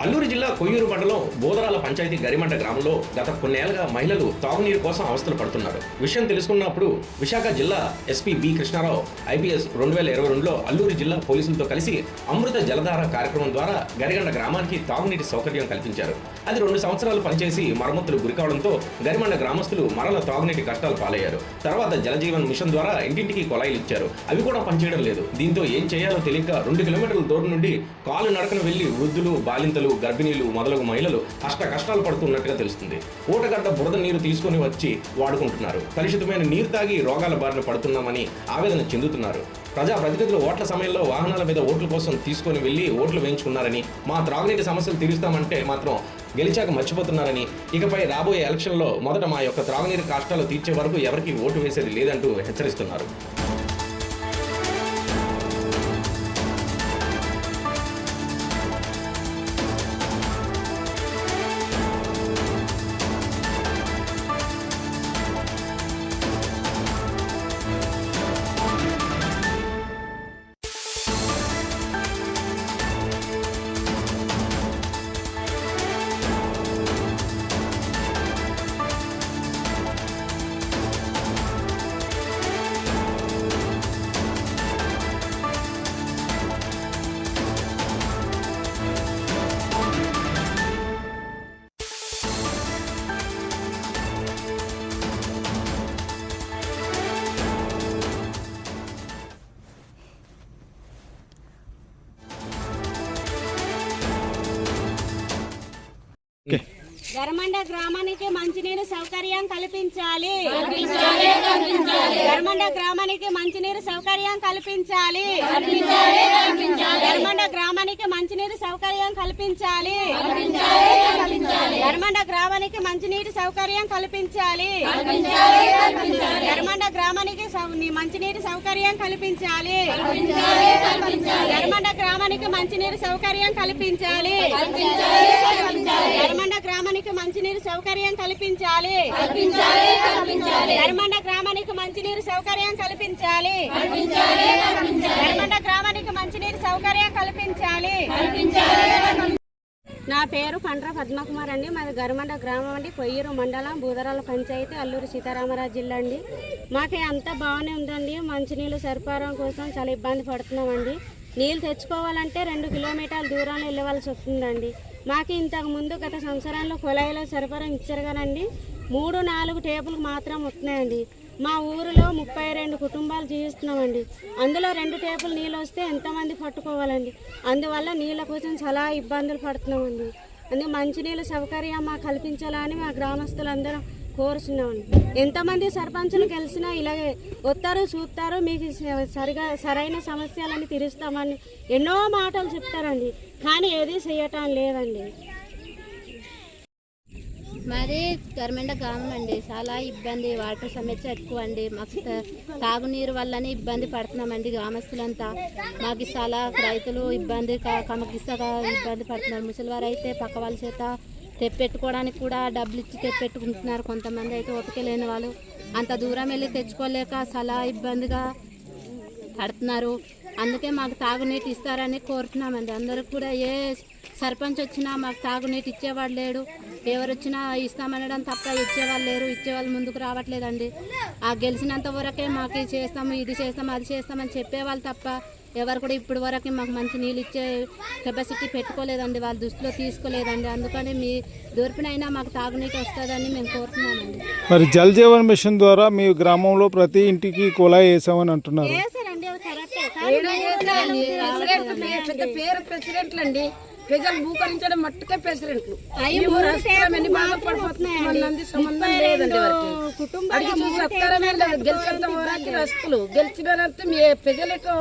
అల్లూరు జిల్లా కొయ్యూరు మండలం బోదరాల పంచాయతీ గరిమంట గ్రామంలో గత కొన్నేళ్లుగా మహిళలు తాగునీరు కోసం అవస్థలు పడుతున్నారు. విషయం తెలుసుకున్నప్పుడు విశాఖ జిల్లా ఎస్పీ బి కృష్ణారావు ఐపీఎస్ 2022లో అల్లూరు జిల్లా పోలీసులతో కలిసి అమృత జలధార కార్యక్రమం ద్వారా గరిగండ గ్రామానికి తాగునీటి సౌకర్యం కల్పించారు. అది 2 సంవత్సరాలు పనిచేసి మరమ్మతులు గురికావడంతో గరిమండ గ్రామస్తులు మరల తాగునీటి కష్టాలు పాలయ్యారు. తర్వాత జలజీవన్ మిషన్ ద్వారా ఇంటింటికి కొలాయిలు ఇచ్చారు. అవి కూడా పనిచేయడం లేదు. దీంతో ఏం చేయాలో తెలియక 2 కిలోమీటర్ల దూరం నుండి కాలు నడకన వెళ్లి వృద్ధులు, బాలింతలు, గర్భిణీలు మొదలగు మహిళలు కష్టాలు పడుతున్నట్టుగా తెలుస్తుంది. ఊటగడ్డ బురద నీరు తీసుకుని వచ్చి వాడుకుంటున్నారు. కలుషితమైన నీరు తాగి రోగాల బారిన పడుతున్నామని ఆవేదన చెందుతున్నారు. ప్రజాప్రతినిధులు ఓట్ల సమయంలో వాహనాల మీద ఓట్ల కోసం తీసుకొని వెళ్లి ఓట్లు వేయించుకున్నారని, మా త్రాగునీటి సమస్యలు తీరుస్తామంటే మాత్రం గెలిచాక మర్చిపోతున్నారని, ఇకపై రాబోయే ఎలక్షన్లో మొదట మా యొక్క త్రాగునీరు కష్టాలు తీర్చే వరకు ఎవరికి ఓటు వేసేది లేదంటూ హెచ్చరిస్తున్నారు. గరిమండ గ్రామానికి మంచినీరు సౌకర్యం కల్పించాలి. గరిమండ గ్రామానికి మంచినీరు సౌకర్యం కల్పించాలి. గరిమండ గ్రామానికి మంచినీరు సౌకర్యం కల్పించాలి. గరిమండ గ్రామానికి మంచినీటి సౌకర్యం కల్పించాలి. గరిమండ గ్రామానికి మంచినీటి సౌకర్యం కల్పించాలి. గరిమండ గ్రామానికి మంచినీరు సౌకర్యం కల్పించాలి. గరిమండ గ్రామానికి మంచినీరు సౌకర్యం కల్పించాలి. గరిమండ గ్రామానికి మంచినీరు సౌకర్యం కల్పించాలి. గరిమండ గ్రామానికి మంచినీరు సౌకర్యం కల్పించాలి. నా పేరు పండ్ర పద్మకుమార్ అండి. మాది గరిమండ గ్రామం అండి, కొయ్యూరు మండలం, బూదరాల పంచాయతీ, అల్లూరు సీతారామరాజు జిల్లా అండి. మాకు అంతా బాగానే ఉందండి. మంచినీళ్ళు సరఫరా కోసం చాలా ఇబ్బంది పడుతున్నామండి. నీళ్ళు తెచ్చుకోవాలంటే 2 కిలోమీటర్ల దూరంలో వెళ్ళవలసి వస్తుందండి. మాకు ఇంతకు ముందు గత సంవత్సరాల్లో కుళాయిలో సరఫరా ఇచ్చారు కదండి, 3-4 టేపులు మాత్రం వస్తున్నాయండి. మా ఊరిలో 32 కుటుంబాలు జీవిస్తున్నామండి. అందులో 2 టేపులు నీళ్ళు వస్తే ఎంతమంది పట్టుకోవాలండి? అందువల్ల నీళ్ళ కోసం చాలా ఇబ్బందులు పడుతున్నామండి. అందుకే మంచినీళ్ళ సౌకర్యం మాకు కల్పించాలని మా గ్రామస్తులందరం కోరుతున్నామండి. ఎంతమంది సర్పంచులు గెలిచినా ఇలాగే వస్తారు, చూస్తారు, మీకు సరైన సమస్యలన్నీ తీరుస్తామని ఎన్నో మాటలు చెప్తారండి, కానీ ఏది చేయటం లేదండి. మాది గరిమండ గ్రామం అండి. చాలా ఇబ్బంది, వాటర్ సమస్య ఎక్కువ అండి. మాకు తాగునీరు వల్లనే ఇబ్బంది పడుతున్నామండి గ్రామస్తులంతా. మాకు చాలా రైతులు ఇబ్బంది కమకిస్తగా ఇబ్బంది పడుతున్నారు. ముసలివారు అయితే పక్క వాళ్ళ చేత తెప్పెట్టుకోవడానికి కూడా డబ్బులు ఇచ్చి తెప్పెట్టుకుంటున్నారు. కొంతమంది అయితే ఓపిక లేని వాళ్ళు అంత దూరం వెళ్ళి తెచ్చుకోలేక చాలా ఇబ్బందిగా పడుతున్నారు. అందుకే మాకు తాగునీటి ఇస్తారని కోరుతున్నామండి. అందరికి కూడా ఏ సర్పంచ్ వచ్చినా మాకు తాగునీటి ఇచ్చేవాడు లేడు. ఎవరు వచ్చినా ఇస్తామనడం తప్ప ఇచ్చేవాళ్ళు లేరు. ఇచ్చేవాళ్ళు ముందుకు రావట్లేదండి. ఆ గెలిచినంత వరకే మాకు చేస్తాము, ఇది చేస్తాము, అది చేస్తామని చెప్పేవాళ్ళు తప్ప ఎవరు కూడా ఇప్పుడు వరకు మాకు మంచి నీళ్ళు ఇచ్చే కెపాసిటీ పెట్టుకోలేదండి, వాళ్ళ దృష్టిలో తీసుకోలేదండి. అందుకని మీ దొరికినైనా మాకు తాగునీటి వస్తుందని మేము కోరుతున్నామండి. మరి జల్ జీవన్ మిషన్ ద్వారా మీ గ్రామంలో ప్రతి ఇంటికి కుళాయి వేసామని అంటున్నారు. పెద్ద పేరు ప్రెసిడెంట్లు అండి. ప్రజలు భూకరించడం మట్టుకే ప్రెసిడెంట్లు. సంబంధం లేదండి. గెలిచేంత వరకు రస్తులు గెలిచినంత మీ ప్రజలెటో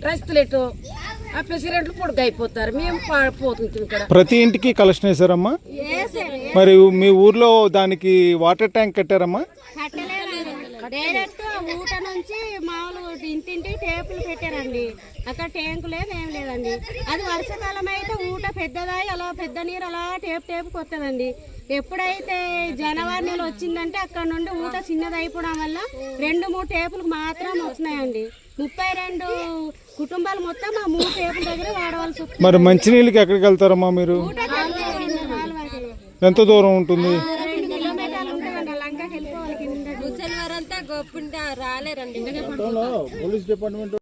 రస్తులెటో ఆ ప్రెసిడెంట్లు పొడుగు అయిపోతారు. మేము పోతుంది ఇక్కడ. ప్రతి ఇంటికి కలెక్షన్ వేసారమ్మా. మరి మీ ఊర్లో దానికి వాటర్ ట్యాంక్ కట్టారమ్మా? డైరెక్ట్ ఊట నుంచి మామూలు ఇంటింటి టేపులు పెట్టారండి. అక్కడ ట్యాంకు లేదు, ఏం లేదండి. అది వర్షాకాలం అయితే ఊట పెద్దదాయి అలా పెద్ద నీరు అలా టేపుకి వస్తుందండి. ఎప్పుడైతే జనవరి నెల వచ్చిందంటే అక్కడ నుండి ఊట చిన్నది అయిపోవడం వల్ల 2-3 టేపులకు మాత్రం వస్తున్నాయండి. 32 కుటుంబాలు మొత్తం ఆ 3 టేపుల దగ్గర వాడవలసి వస్తుంది. మరి మంచినీళ్ళకి ఎక్కడికి వెళ్తారమ్మా మీరు? ఎంత దూరం ఉంటుంది? 2 కిలోమీటర్లు ఉంటామండి. లంకకి వెళ్ళిపోవాలి కింద. ముసలి వారంతా గొప్ప రాలేరండి. Police department